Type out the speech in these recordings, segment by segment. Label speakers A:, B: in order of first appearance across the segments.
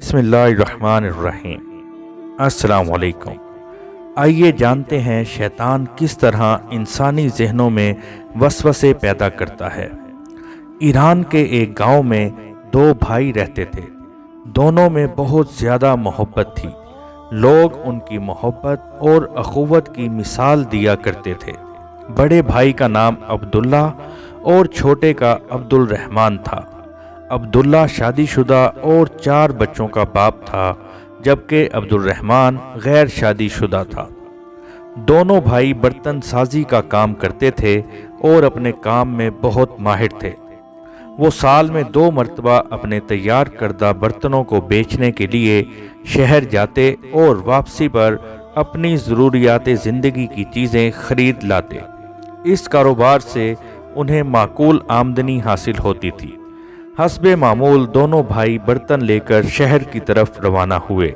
A: बिस्मिल्लाहिर्रहमानिर्रहीम। अस्सलाम वालेकुम। आइए जानते हैं शैतान किस तरह इंसानी जहनों में वसवसे पैदा करता है। ईरान के एक गांव में दो भाई रहते थे। दोनों में बहुत ज़्यादा मोहब्बत थी। लोग उनकी मोहब्बत और अखुवत की मिसाल दिया करते थे। बड़े भाई का नाम अब्दुल्ला और छोटे का अब्दुल रहमान था। अब्दुल्ला शादीशुदा और 4 बच्चों का बाप था, जबकि अब्दुल रहमान गैर शादीशुदा था। दोनों भाई बर्तन साजी का काम करते थे और अपने काम में बहुत माहिर थे। वो साल में 2 मरतबा अपने तैयार करदा बर्तनों को बेचने के लिए शहर जाते और वापसी पर अपनी ज़रूरियात ज़िंदगी की चीज़ें खरीद लाते। इस कारोबार से उन्हें माकूल आमदनी हासिल होती थी। हस्बे मामूल दोनों भाई बर्तन लेकर शहर की तरफ रवाना हुए।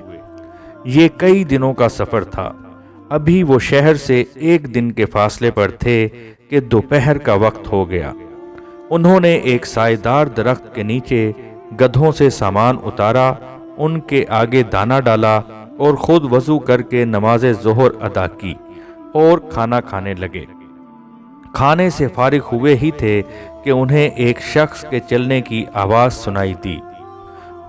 A: ये कई दिनों का सफ़र था। अभी वो शहर से 1 दिन के फासले पर थे कि दोपहर का वक्त हो गया। उन्होंने एक साएदार दरख्त के नीचे गधों से सामान उतारा, उनके आगे दाना डाला और ख़ुद वज़ू करके नमाज ज़ोहर अदा की और खाना खाने लगे। खाने से फारिग हुए ही थे कि उन्हें एक शख्स के चलने की आवाज़ सुनाई दी।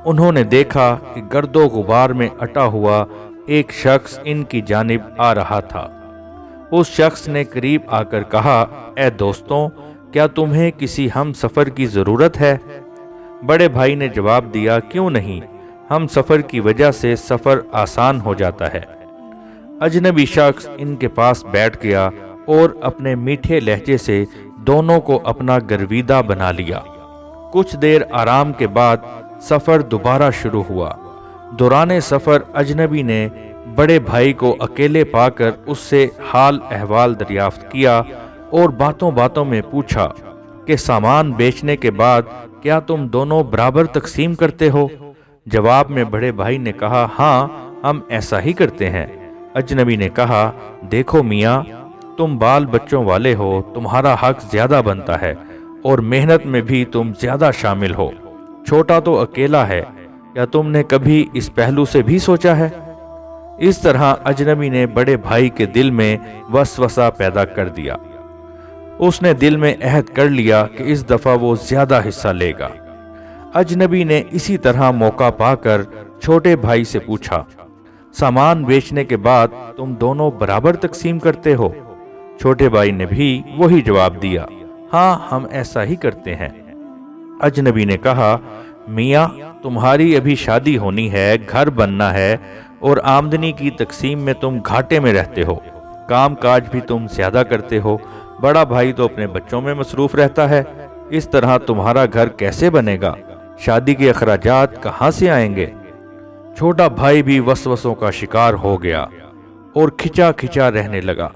A: उन्होंने देखा कि गर्दो गुबार में अटा हुआ एक शख्स इनकी जानिब आ रहा था। उस शख्स ने करीब आकर कहा, ए दोस्तों, क्या तुम्हें किसी हम सफ़र की ज़रूरत है? बड़े भाई ने जवाब दिया, क्यों नहीं, हम सफ़र की वजह से सफ़र आसान हो जाता है। अजनबी शख्स इनके पास बैठ गया और अपने मीठे लहजे से दोनों को अपना गर्विदा बना लिया। कुछ देर आराम के बाद सफ़र दोबारा शुरू हुआ। दौरान सफ़र अजनबी ने बड़े भाई को अकेले पाकर उससे हाल अहवाल दरियाफ्त किया और बातों बातों में पूछा कि सामान बेचने के बाद क्या तुम दोनों बराबर तकसीम करते हो? जवाब में बड़े भाई ने कहा, हाँ, हम ऐसा ही करते हैं। अजनबी ने कहा, देखो मियाँ, तुम बाल बच्चों वाले हो, तुम्हारा हक ज़्यादा बनता है और मेहनत में भी तुम ज़्यादा शामिल हो। छोटा तो अकेला है, क्या तुमने कभी इस पहलू से भी सोचा है? इस तरह अजनबी ने बड़े भाई के दिल में वसवसा पैदा कर दिया। उसने दिल में अहद कर लिया कि इस दफ़ा वो ज़्यादा हिस्सा लेगा। अजनबी ने इसी तरह मौका पाकर छोटे भाई से पूछा, सामान बेचने के बाद तुम दोनों बराबर तकसीम करते हो? छोटे भाई ने भी वही जवाब दिया, हाँ, हम ऐसा ही करते हैं। अजनबी ने कहा, मियाँ, तुम्हारी अभी शादी होनी है, घर बनना है और आमदनी की तकसीम में तुम घाटे में रहते हो। काम काज भी तुम ज्यादा करते हो। बड़ा भाई तो अपने बच्चों में मसरूफ रहता है। इस तरह तुम्हारा घर कैसे बनेगा? शादी के अखराजात कहाँ से आएंगे? छोटा भाई भी वसवसों का शिकार हो गया और खिंचा खिंचा रहने लगा।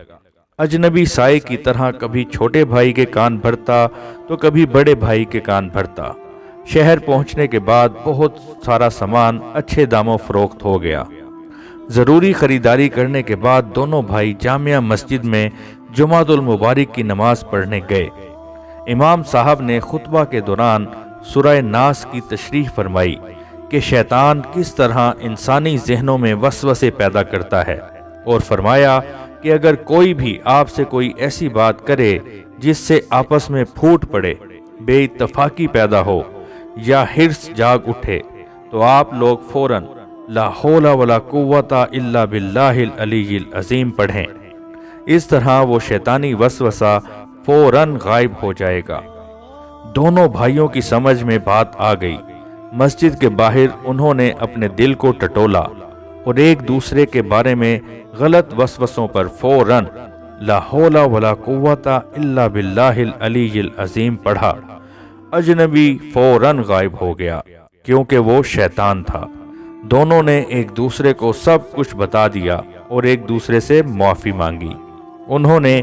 A: अजनबी साए की तरह कभी छोटे भाई के कान भरता तो कभी बड़े भाई के कान भरता। शहर पहुंचने के बाद बहुत सारा सामान अच्छे दामों फरोख्त हो गया। ज़रूरी ख़रीदारी करने के बाद दोनों भाई जामिया मस्जिद में जुमातुल मुबारक की नमाज पढ़ने गए। इमाम साहब ने खुतबा के दौरान सूरह नास की तशरीह फरमाई कि शैतान किस तरह इंसानी जहनों में वसवसे पैदा करता है, और फरमाया कि अगर कोई भी आपसे कोई ऐसी बात करे जिससे आपस में फूट पड़े, बेइत्तफाकी पैदा हो या हिर्स जाग उठे, तो आप लोग फौरन ला हौला वला कुव्वता इल्ला बिल्लाहिल अलीयिल अज़ीम पढ़ें। इस तरह वो शैतानी वसवसा फौरन गायब हो जाएगा। दोनों भाइयों की समझ में बात आ गई। मस्जिद के बाहर उन्होंने अपने दिल को टटोला और एक दूसरे के बारे में गलत वसवसों पर फौरन ला हौला वला कुव्वता इल्ला बिल्लाहिल अलीयिल अज़ीम पढ़ा। अजनबी फौरन गायब हो गया क्योंकि वो शैतान था। दोनों ने एक दूसरे को सब कुछ बता दिया और एक दूसरे से मुआफ़ी मांगी। उन्होंने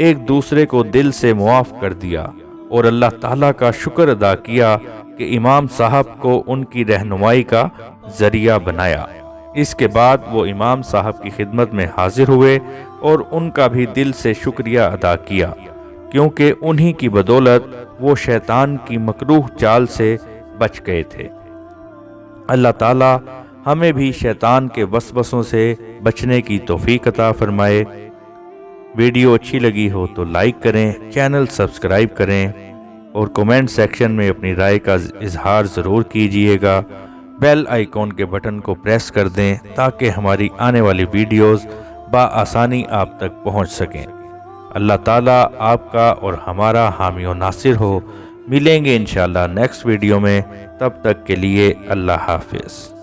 A: एक दूसरे को दिल से मुआफ़ कर दिया और अल्लाह ताला का शुक्र अदा किया कि इमाम साहब को उनकी रहनुमाई का ज़रिया बनाया। इसके बाद वो इमाम साहब की खिदमत में हाजिर हुए और उनका भी दिल से शुक्रिया अदा किया, क्योंकि उन्हीं की बदौलत वो शैतान की मकरूह चाल से बच गए थे। अल्लाह ताला ہمیں بھی شیطان کے وسوسوں سے بچنے کی توفیق عطا فرمائے۔ ویڈیو اچھی لگی ہو تو لائک کریں، چینل سبسکرائب کریں اور کومنٹ سیکشن میں اپنی رائے کا اظہار ضرور کیجئے گا۔ بیل آئیکن کے بٹن کو پریس کر دیں تاکہ ہماری آنے والی ویڈیوز بآسانی آپ تک پہنچ سکیں۔ اللہ تعالیٰ آپ کا اور ہمارا حامی و ناصر ہو۔ ملیں گے انشاءاللہ نیکسٹ ویڈیو میں، تب تک کے لیے اللہ حافظ۔